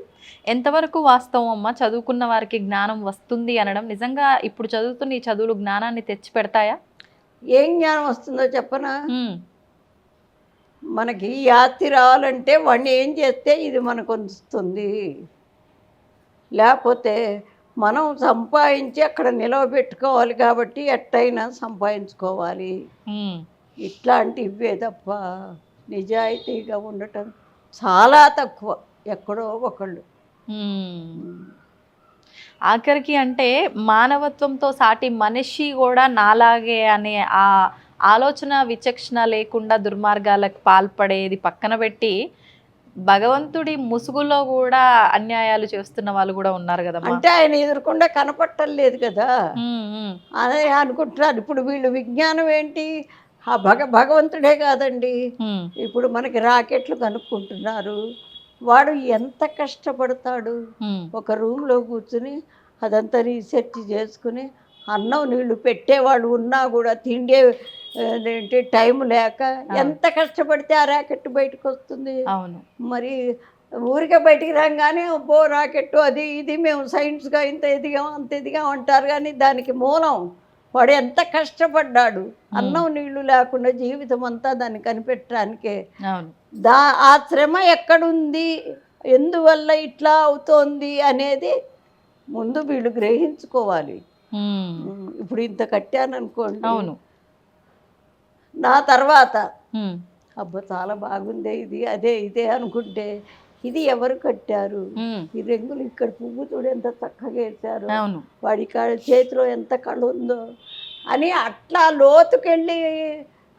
ఎంతవరకు వాస్తవం అమ్మ, చదువుకున్న వారికి జ్ఞానం వస్తుంది అనడం? నిజంగా ఇప్పుడు చదువుతున్న ఈ చదువులు జ్ఞానాన్ని తెచ్చి పెడతాయా? ఏం జ్ఞానం వస్తుందో చెప్పనా? మనకి ఈ ఆస్తి రావాలంటే వాడిని ఏం చేస్తే ఇది మనకు వస్తుంది, లేకపోతే మనం సంపాదించి అక్కడ నిలవబెట్టుకోవాలి కాబట్టి ఎట్టయినా సంపాదించుకోవాలి. ఇట్లాంటి ఇవే తప్ప నిజాయితీగా ఉండటం చాలా తక్కువ, ఎక్కడో ఒకళ్ళు. ఆఖరికి అంటే మానవత్వంతో సాటి మనిషి కూడా నాలాగే అనే ఆ ఆలోచన విచక్షణ లేకుండా దుర్మార్గాలకు పాల్పడేది పక్కన పెట్టి భగవంతుడి ముసుగులో కూడా అన్యాయాలు చేస్తున్న వాళ్ళు కూడా ఉన్నారు కదా. అంటే ఆయన ఎదురకుండా కనపట్టలేదు కదా అదే అనుకుంటున్నారు. ఇప్పుడు వీళ్ళు విజ్ఞానం ఏంటి, ఆ భగవంతుడే కాదండి. ఇప్పుడు మనకి రాకెట్లు కనుక్కుంటున్నారు, వాడు ఎంత కష్టపడతాడు. ఒక రూమ్లో కూర్చుని అదంతా రీసెర్చ్ చేసుకుని అన్నం నీళ్లు పెట్టేవాళ్ళు ఉన్నా కూడా తిండే ఏంటి టైం లేక ఎంత కష్టపడితే ఆ రాకెట్ బయటకు వస్తుంది. అవును. మరి ఊరికే బయటికి రాగానే పో రాకెట్ అది ఇది మేము సైన్స్గా ఇంత ఎదిగాం అంత ఎదిగాం అంటారు, కానీ దానికి మూలం వాడు ఎంత కష్టపడ్డాడు. అన్నం నీళ్లు లేకుండా జీవితం అంతా దాన్ని కనిపెట్టడానికే. ఆ శ్రమ ఎక్కడుంది, ఎందువల్ల ఇట్లా అవుతోంది అనేది ముందు వీళ్ళు గ్రహించుకోవాలి. ఉమ్, ఇప్పుడు ఇంత కట్టాననుకోండి, అవును. నా తర్వాత ఉమ్, అబ్బా చాలా బాగుందే ఇది, అదే ఇదే అనుకుంటే ఇది ఎవరు కట్టారు, ఉమ్, ఈ రంగులు ఇక్కడ పువ్వు చూడు ఎంత చక్కగా వేశారు, అవును. వాడి చేతిలో ఎంత కళ ఉందో అని అట్లా లోతుకెళ్ళి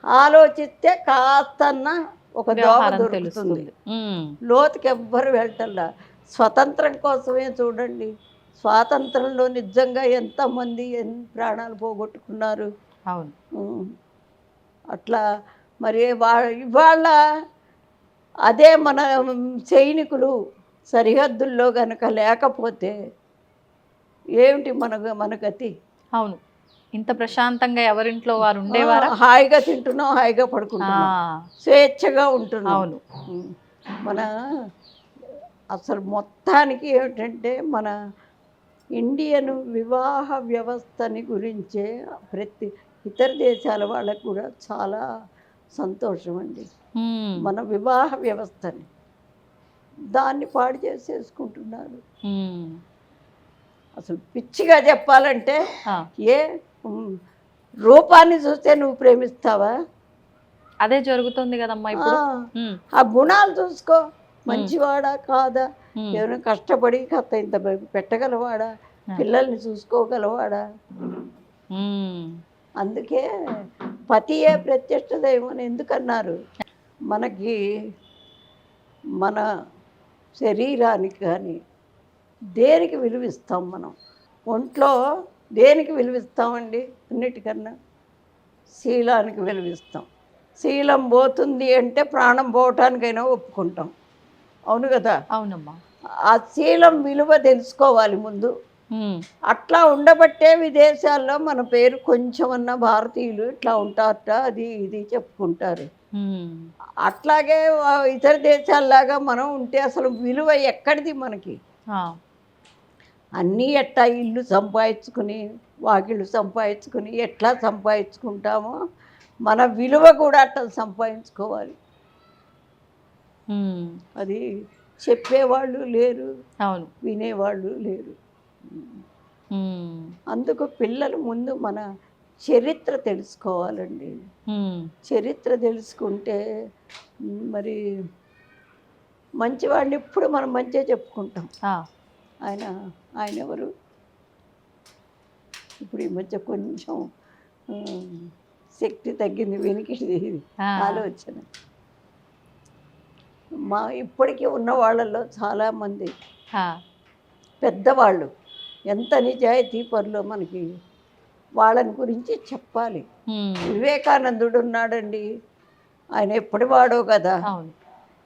ఆలోచిస్తే కాస్తన్న ఒక దోవ వ్యవహారం దొరుకుతుంది. తెలుస్తుంది. ఉమ్, లోతుకి ఎవ్వరు వెళ్ళటల్లా. స్వతంత్రం కోసమే చూడండి, స్వాతంత్రంలో నిజంగా ఎంతమంది ఎన్ని ప్రాణాలు పోగొట్టుకున్నారు. అవును. ఉమ్. అట్లా మరి ఇవాళ అదే మన సైనికులు సరిహద్దుల్లో గనక లేకపోతే ఏమిటి మన గతి? అవును. ఇంత ప్రశాంతంగా ఎవరింట్లో వారు ఉండేవారా? హాయిగా తింటున్నాం, హాయిగా ఆ, పడుకుంటున్నాం, స్వేచ్ఛగా ఉంటున్నాం. అవును. ఉమ్. మన అసలు మొత్తానికి ఏమిటంటే మన ఇండియన్ వివాహ వ్యవస్థని గురించే ప్రతి ఇతర దేశాల వాళ్ళకు కూడా చాలా సంతోషం అండి. ఉమ్, మన వివాహ వ్యవస్థని దాన్ని పాడు చేసేసుకుంటున్నారు. ఉమ్, అసలు పిచ్చిగా చెప్పాలంటే ఆ, ఏ ఉమ్, రూపాన్ని చూస్తే నువ్వు ప్రేమిస్తావా? అదే జరుగుతుంది కదమ్మా ఇప్పుడు. ఉమ్, ఆ గుణాలు చూసుకో, మంచివాడా కాదా, ఉమ్, ఏమైనా కష్టపడి కథ ఇంత పెట్టగలవాడా, పిల్లల్ని చూసుకోగలవాడా? ఉమ్, అందుకే పతియే ప్రత్యక్ష దైవం అని ఎందుకన్నారు? మనకి మన శరీరానికి కానీ దేనికి విలువిస్తాం మనం? ఒంట్లో దేనికి విలువిస్తామండి? అన్నిటికన్నా శీలానికి విలువిస్తాం. శీలం పోతుంది అంటే ప్రాణం పోవటానికైనా ఒప్పుకుంటాం. అవును కదా? అవునమ్మా. ఆ శీలం విలువ తెలుసుకోవాలి ముందు. ఉమ్, అట్లా ఉండబట్టే విదేశాల్లో మన పేరు కొంచెమన్నా భారతీయులు ఇట్లా ఉంటారట, అది ఇది చెప్పుకుంటారు. ఉమ్, అట్లాగే ఇతర దేశాల్లాగా మనం ఉంటే అసలు విలువ ఎక్కడిది మనకి? ఆ, అన్నీ ఎట్లా ఇల్లు సంపాదించుకుని వాకిళ్ళు సంపాదించుకుని ఎట్లా సంపాదించుకుంటామో మన విలువ కూడా అట్లా సంపాదించుకోవాలి. ఉమ్, అది చెప్పేవాళ్ళు లేరు, అవును. వినేవాళ్ళు లేరు. ఉమ్, అందుకు పిల్లలు ముందు మన చరిత్ర తెలుసుకోవాలండి. ఉమ్, చరిత్ర తెలుసుకుంటే మరి మంచివాడిని ఇప్పుడు మనం మంచిగా చెప్పుకుంటాం. ఆ, ఆయన ఎవరు? ఇప్పుడు ఈ మధ్య కొంచెం ఆ, శక్తి తగ్గింది, వెనికిది ఆ, ఆలోచన. ఇప్పటికీ ఉన్న వాళ్ళల్లో చాలామంది ఆ, పెద్దవాళ్ళు ఎంత నిజాయితీ పరులో మనకి వాళ్ళని గురించి చెప్పాలి. ఉమ్, వివేకానందుడు ఉన్నాడండి, ఆయన ఎప్పటి వాడో కదా, అవును.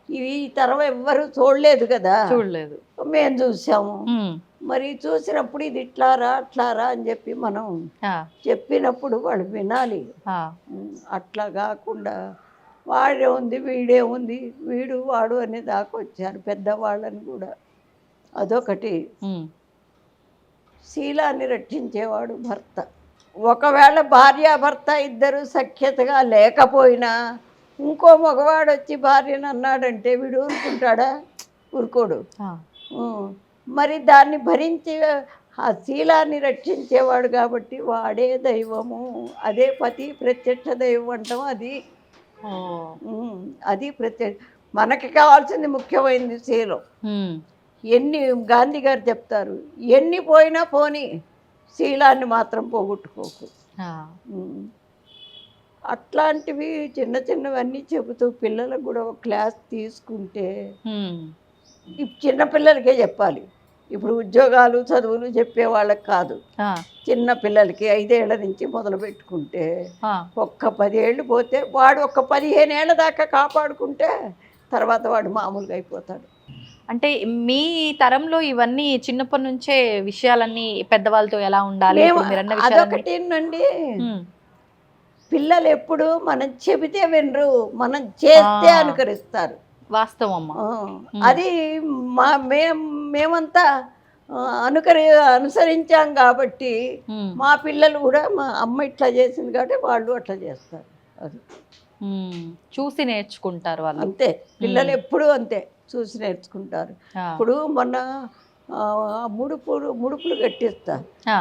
ఈ తరం ఎవ్వరు చూడలేదు కదా, చూడలేదు. మేము చూసాము. ఉమ్, మరి చూసినప్పుడు ఇది ఇట్లారా అట్లారా అని చెప్పి మనం ఆ, చెప్పినప్పుడు వాళ్ళు వినాలి. ఆ, అట్లా కాకుండా వాడే ఉంది వీడే ఉంది వీడు వాడు అనే దాకా వచ్చారు పెద్దవాళ్ళని కూడా. అదొకటి. ఉమ్, శీలాన్ని రక్షించేవాడు భర్త. ఒకవేళ భార్యాభర్త ఇద్దరు సఖ్యతగా లేకపోయినా ఇంకో మగవాడు వచ్చి భార్యను అన్నాడంటే వీడు ఊరుకుంటాడా? ఊరుకోడు. ఆ, మరి దాన్ని భరించి ఆ శీలాన్ని రక్షించేవాడు కాబట్టి వాడే దైవము, అదే పతి ప్రత్యక్ష దైవం అంటాం. అది ఓ, అది మనకి కావాల్సింది ముఖ్యమైనది శీలం. ఉమ్, ఎన్ని గాంధీ గారు చెప్తారు, ఎన్ని పోయినా పోని శీలాన్ని మాత్రం పోగొట్టుకోకు. ఆ, అట్లాంటివి చిన్న చిన్నవన్నీ చెబుతూ పిల్లలకు కూడా ఒక క్లాస్ తీసుకుంటే, ఉమ్, ఈ చిన్నపిల్లలకే చెప్పాలి. ఇప్పుడు ఉద్యోగాలు చదువులు చెప్పే వాళ్ళకి కాదు, ఆ, చిన్న పిల్లలకి 5 ఏళ్ల నుంచి మొదలు పెట్టుకుంటే ఆ, ఒక్క 10 ఏళ్ళు పోతే వాడు ఒక 15 ఏళ్ళ దాకా కాపాడుకుంటే తర్వాత వాడు మామూలుగా అయిపోతాడు. అంటే మీ తరంలో ఇవన్నీ చిన్నప్పటి నుంచే విషయాలన్నీ పెద్దవాళ్ళతో ఎలా ఉండాలి మేము ఇప్పుడు మీరన్న విషయాలన్నీ. అదొకటేనండి, ఉమ్, పిల్లలు ఎప్పుడు మనం చెబితే వినరు, మనం చేస్తే అనుకరిస్తారు. వాస్తవం అమ్మ. అది మేమంతా అనుసరించాం కాబట్టి ఉమ్, మా పిల్లలు కూడా మా అమ్మ ఇట్లా చేసింది కాబట్టి వాళ్ళు అట్లా చేస్తారు. అది ఉమ్, చూసి నేర్చుకుంటారు వాళ్ళు. అంతే, పిల్లలు ఎప్పుడూ అంతే చూసి నేర్చుకుంటారు. ఆ, ఇప్పుడు మొన్న ముడుపులు కట్టిస్తా. ఆ,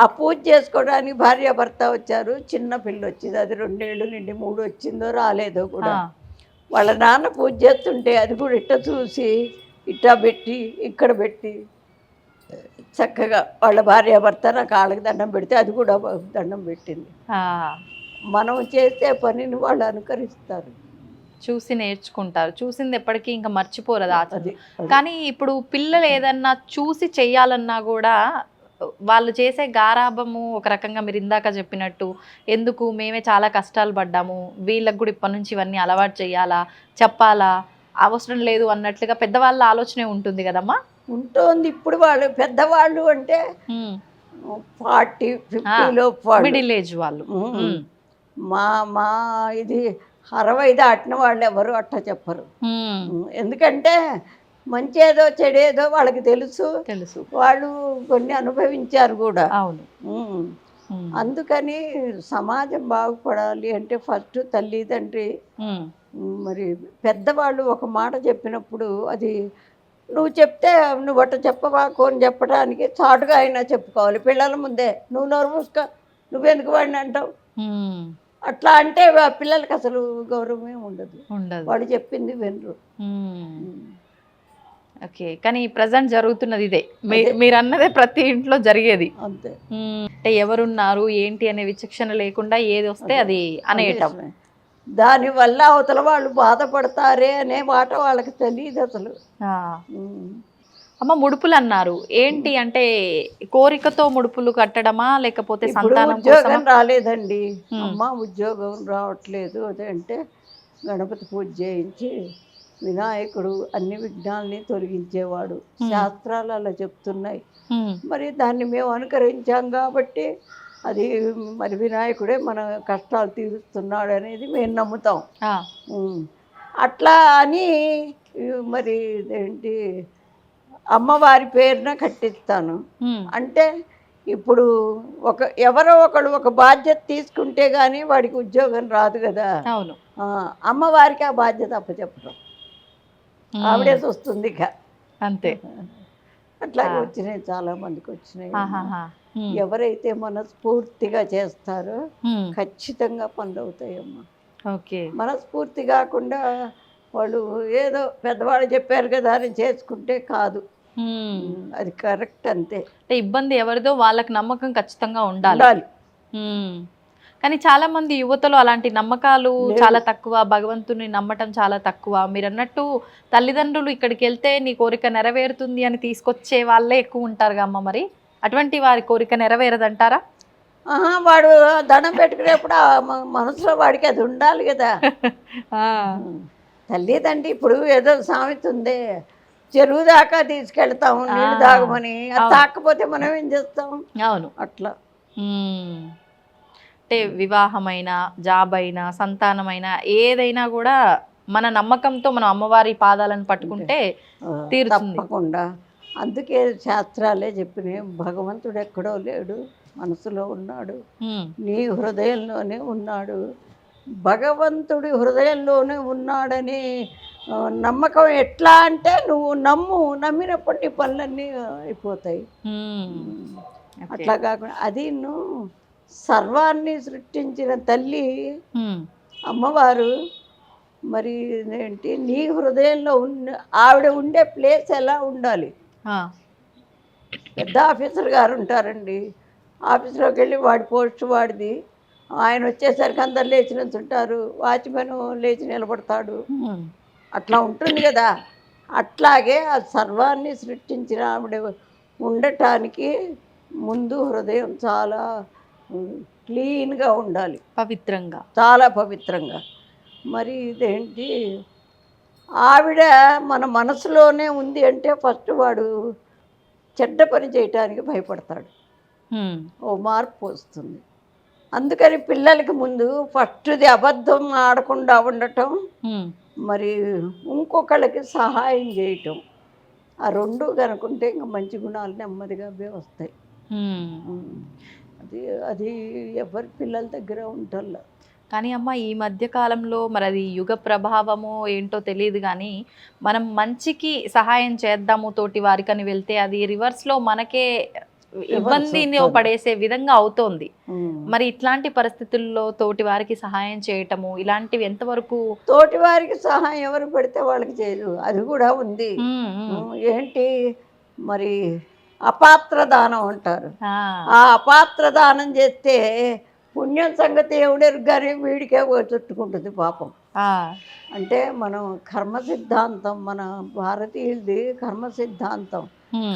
ఆ పూజ చేసుకోవడానికి భార్యాభర్త వచ్చారు. చిన్న పిల్ల వచ్చింది, అది 2 ఏళ్ళు నిండి 3 వచ్చిందో రాలేదో కూడా. ఆ. వాళ్ళ నాన్న పూజ చేస్తుంటే అది కూడా ఇట్ట చూసి ఇట్టా పెట్టి ఇక్కడ పెట్టి చక్కగా వాళ్ళ భార్యాభర్త నా కాళ్ళకి దండం పెడితే అది కూడా దండం పెట్టింది. ఆ, మనం చేసే పనిని వాళ్ళు అనుకరిస్తారు. చూసి నేర్చుకుంటారు. చూసింది ఎప్పటికీ ఇంకా మర్చిపోరు అది ఆచరణ. అది కానీ ఇప్పుడు పిల్లలు ఏదన్నా చూసి చెయ్యాలన్నా కూడా వాళ్ళు చేసే గారాబము ఒక రకంగా మీరు ఇందాక చెప్పినట్టు, ఎందుకు మేమే చాలా కష్టాలు పడ్డాము, వీళ్ళకి కూడా ఇప్పటి నుంచి ఇవన్నీ అలవాటు చేయాలా, చెప్పాలా, అవసరం లేదు అన్నట్లుగా పెద్దవాళ్ళ ఆలోచనే ఉంటుంది కదమ్మా. ఉంటుంది. ఇప్పుడు వాళ్ళు పెద్దవాళ్ళు అంటే 40, 50 వాళ్ళు. మిడిల్ ఏజ్ వాళ్ళు. ఉమ్. మా మా ఇది 60 దాటిన వాళ్ళు ఎవరు అట్ట చెప్పరు. ఎందుకంటే మంచి ఏదో చెడేదో వాళ్ళకి తెలుసు. వాళ్ళు కొన్ని అనుభవించారు కూడా. అవును. అందుకని సమాజం బాగుపడాలి అంటే ఫస్ట్ తల్లిదండ్రి, మరి పెద్దవాళ్ళు ఒక మాట చెప్పినప్పుడు అది నువ్వు చెప్తే నువ్వు అట్ట చెప్పవాకు అని చెప్పడానికి చాటుగా అయినా చెప్పుకోవాలి. పిల్లల ముందే నువ్వు నోరు మూసుకో, నువ్వెందుకు వాడిని అంటావు, అట్లా అంటే పిల్లలకి అసలు గౌరవమే ఉండదు. వాడు చెప్పింది వినరు. ఓకే. కానీ ప్రజెంట్ జరుగుతున్నది ఇదే, మీరు అన్నదే ప్రతి ఇంట్లో జరిగేది అంతే. అంటే ఎవరున్నారు ఏంటి అనే విచక్షణ లేకుండా ఏది వస్తే అది అనేయటం. దానివల్ల అవతల వాళ్ళు బాధపడతారే అనే మాట వాళ్ళకి తెలియదు అసలు. అమ్మ, ముడుపులు అన్నారు ఏంటి అంటే కోరికతో ముడుపులు కట్టడమా లేకపోతే సంతానం ఉద్యోగం రాలేదండి అమ్మ, ఉద్యోగం రావట్లేదు అదంటే గణపతి పూజ చేయించి వినాయకుడు అన్ని విఘ్నాలని తొలగించేవాడు, శాస్త్రాలు అలా చెప్తున్నాయి. మరి దాన్ని మేము అనుకరించాం కాబట్టి అది మరి వినాయకుడే మన కష్టాలు తీరుస్తున్నాడు అనేది మేము నమ్ముతాం. అట్లా అని మరి ఏంటి అమ్మవారి పేరున కట్టిస్తాను అంటే ఇప్పుడు ఎవరో ఒకళ్ళు ఒక బాధ్యత తీసుకుంటే గానీ వాడికి ఉద్యోగం రాదు కదా. అవును. అమ్మవారికి ఆ బాధ్యత అప్పచెప్పడం, ఆవిడే వస్తుంది ఇక అంతే. అట్లాగే వచ్చినాయి, చాలా మందికి వచ్చినాయి. ఎవరైతే మనస్ఫూర్తిగా చేస్తారో ఖచ్చితంగా పనులు అవుతాయమ్మా. మనస్ఫూర్తి కాకుండా వాళ్ళు ఏదో పెద్దవాళ్ళు చెప్పారు కదా అని చేసుకుంటే కాదు, అది కరెక్ట్ అంతే. ఇబ్బంది ఎవరిదో వాళ్ళకి నమ్మకం ఖచ్చితంగా ఉండాలి. కానీ చాలా మంది యువతలో అలాంటి నమ్మకాలు చాలా తక్కువ, భగవంతుని నమ్మటం చాలా తక్కువ. మీరు అన్నట్టు తల్లిదండ్రులు ఇక్కడికి వెళ్తే నీ కోరిక నెరవేరుతుంది అని తీసుకొచ్చే వాళ్ళే ఎక్కువ ఉంటారు అమ్మ. మరి అటువంటి వారి కోరిక నెరవేరదంటారా? వాడు దండం పెట్టుకునేప్పుడు మనసులో వాడికి అది ఉండాలి కదా. తల్లిదండ్రి ఇప్పుడు ఏదో సామెత ఉంది, చెరువు దాకా తీసుకెళ్తాము నీళ్ళు తాగమని, అది తాకపోతే మనం ఏం చేస్తాం. అవును. అట్లా అంటే వివాహమైన, జాబ్ అయినా, సంతానమైనా ఏదైనా కూడా మన నమ్మకంతో మనం అమ్మవారి పాదాలను పట్టుకుంటే తీరుతుంది తప్పకుండా. అందుకే శాస్త్రాలే చెప్పినాయి, భగవంతుడు ఎక్కడో లేడు, మనసులో ఉన్నాడు, నీ హృదయంలోనే ఉన్నాడు. భగవంతుడి హృదయంలోనే ఉన్నాడని నమ్మకం ఎట్లా అంటే నువ్వు నమ్మినప్పుడు నీ పనులన్నీ అయిపోతాయి. అట్లా కాకుండా అది నువ్వు సర్వాన్ని సృష్టించిన తల్లి అమ్మవారు, మరి ఏంటి నీ హృదయంలో ఆవిడ ఉండే ప్లేస్ ఎలా ఉండాలి. పెద్ద ఆఫీసర్ గారు ఉంటారండి, ఆఫీస్లోకి వెళ్ళి వాడి పోస్ట్ వాడిది, ఆయన వచ్చేసరికి అందరు లేచి నిల్చుంటారు, వాచ్మెన్ లేచి నిలబడతాడు, అట్లా ఉంటుంది కదా. అట్లాగే ఆ సర్వాన్ని సృష్టించిన ఆవిడ ఉండటానికి ముందు హృదయం చాలా క్లీన్గా ఉండాలి, పవిత్రంగా, చాలా పవిత్రంగా. మరి ఇదేంటి ఆవిడ మన మనసులోనే ఉంది అంటే ఫస్ట్ వాడు చెడ్డ పని చేయటానికి భయపడతాడు, ఓ మార్పు వస్తుంది. అందుకని పిల్లలకి ముందు ఫస్ట్ది అబద్ధం ఆడకుండా ఉండటం, మరి ఇంకొకళ్ళకి సహాయం చేయటం, ఆ రెండు కనుకుంటే ఇంకా మంచి గుణాలు నెమ్మదిగా వస్తాయి. అది అది ఎవరి పిల్లల దగ్గర ఉంటల్లా. కానీ అమ్మ ఈ మధ్య కాలంలో మరి అది యుగ ప్రభావమో ఏంటో తెలియదు కానీ మనం మంచికి సహాయం చేద్దాము తోటి వారికని వెళ్తే అది రివర్స్లో మనకే ఇబ్బందిని వస్తుంది. పడేసే విధంగా అవుతోంది. ఉమ్. మరి ఇట్లాంటి పరిస్థితుల్లో తోటి వారికి సహాయం చేయటము ఇలాంటివి ఎంతవరకు? తోటి వారికి సహాయం ఎవరు పెడితే వాళ్ళకి చేయదు, అది కూడా ఉంది. ఏంటి మరి అపాత్ర దానం అంటారు. ఆ అపాత్ర దానం చేస్తే పుణ్యం సంగతి ఎవడెరు కానీ వీడికే చుట్టుకుంటుంది పాపం. అంటే మనం కర్మ సిద్ధాంతం, మన భారతీయులది కర్మ సిద్ధాంతం.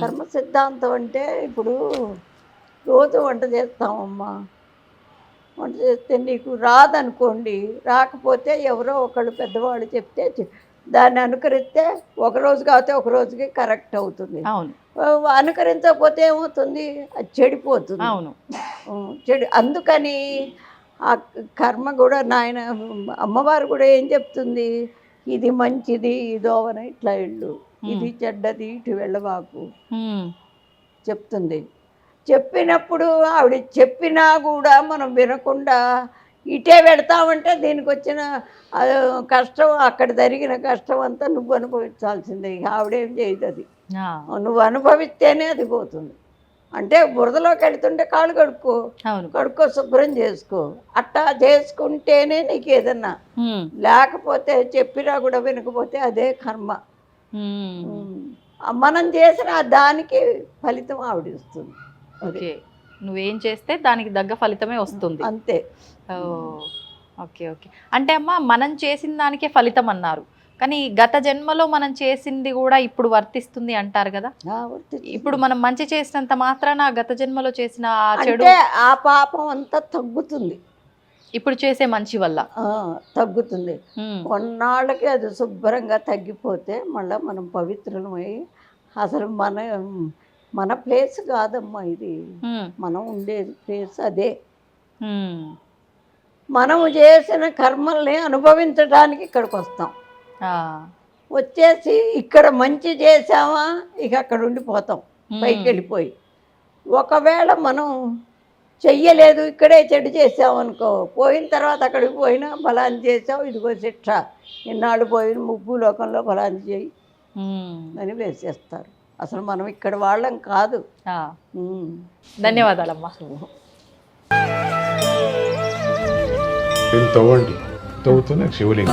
కర్మ సిద్ధాంతం అంటే ఇప్పుడు రోజు వంట చేస్తామమ్మా, వంట చేస్తే నీకు రాదనుకోండి, రాకపోతే ఎవరో ఒకళ్ళు పెద్దవాళ్ళు చెప్తే దాన్ని అనుకరిస్తే ఒక రోజు కాకపోతే ఒక రోజుకి కరెక్ట్ అవుతుంది. అవును. అనుకరించకపోతే ఏమవుతుంది, అది చెడిపోతుంది. అవును. చెడు. అందుకని ఆ కర్మ కూడా నాయన అమ్మవారు కూడా ఏం చెప్తుంది, ఇది మంచిది ఇదోవన ఇట్లా వెళ్ళు, ఇది చెడ్డది ఇటు వెళ్ళబాకు చెప్తుంది. చెప్పినప్పుడు ఆవిడ చెప్పినా కూడా మనం వినకుండా ఇటే పెడతామంటే దీనికి వచ్చిన కష్టం, అక్కడ జరిగిన కష్టం అంతా నువ్వు అనుభవించాల్సిందే. ఇక ఆవిడేం చేయదు, అది నువ్వు అనుభవిస్తేనే అది పోతుంది. అంటే బురదలోకి వెళ్తుంటే కాళ్ళు కడుక్కో, కడుక్కో, శుభ్రం చేసుకో, అట్టా చేసుకుంటేనే నీకు ఏదన్నా. లేకపోతే చెప్పినా కూడా వినకపోతే అదే కర్మ. మనం చేసిన దానికి ఫలితం ఆవిడిస్తుంది. ఓకే, నువ్వేం చేస్తే దానికి తగ్గ ఫలితమే వస్తుంది, అంతే. Okay okay. అంటే అమ్మ మనం చేసిన దానికే ఫలితం అన్నారు, కానీ గత జన్మలో మనం చేసింది కూడా ఇప్పుడు వర్తిస్తుంది అంటారు కదా. ఇప్పుడు మనం మంచి చేసినంత మాత్రాన గత జన్మలో చేసిన చెడు ఆ పాపం అంతా తగ్గుతుంది, ఇప్పుడు చేసే మంచి వల్ల తగ్గుతుంది. కొన్నాళ్ళకి అది శుభ్రంగా తగ్గిపోతే మళ్ళీ మనం పవిత్రమై, అసలు మన ప్లేస్ కాదమ్మా ఇది, మనం ఉండేది ప్లేస్ అదే. మనము చేసిన కర్మల్ని అనుభవించడానికి ఇక్కడికి వస్తాం. వచ్చేసి ఇక్కడ మంచి చేసామా ఇక అక్కడ ఉండిపోతాం, పైకి వెళ్ళిపోయి. ఒకవేళ మనం చెయ్యలేదు, ఇక్కడే చెడు చేసామనుకో, పోయిన తర్వాత అక్కడికి పోయినా ఫలాన్ని చేసావు, ఇదిగో శిక్ష, ఇన్నాళ్ళు పోయిన ముగ్గు లోకంలో ఫలాన్ని చేయి అని వేసేస్తారు. అసలు మనం ఇక్కడ వాళ్ళం కాదు. ధన్యవాదాలమ్మా. తవ్వండి, తవ్వుతూనే శివలింగం.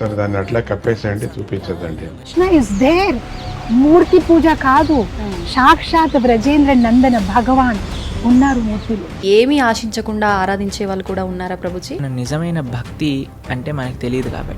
సరే దాన్ని అట్లా కప్పేసేయండి, చూపించదండి. Krishna is there. మూర్తి పూజ కాదు, సాక్షాత్ బ్రజేంద్ర నందన భగవాన్ ఉన్నారు మూర్తిలో. ఏమీ ఆశించకుండా ఆరాధించే వాళ్ళు కూడా ఉన్నారా ప్రభుజీ? నిజమైన భక్తి అంటే మనకు తెలియదు కాబట్టి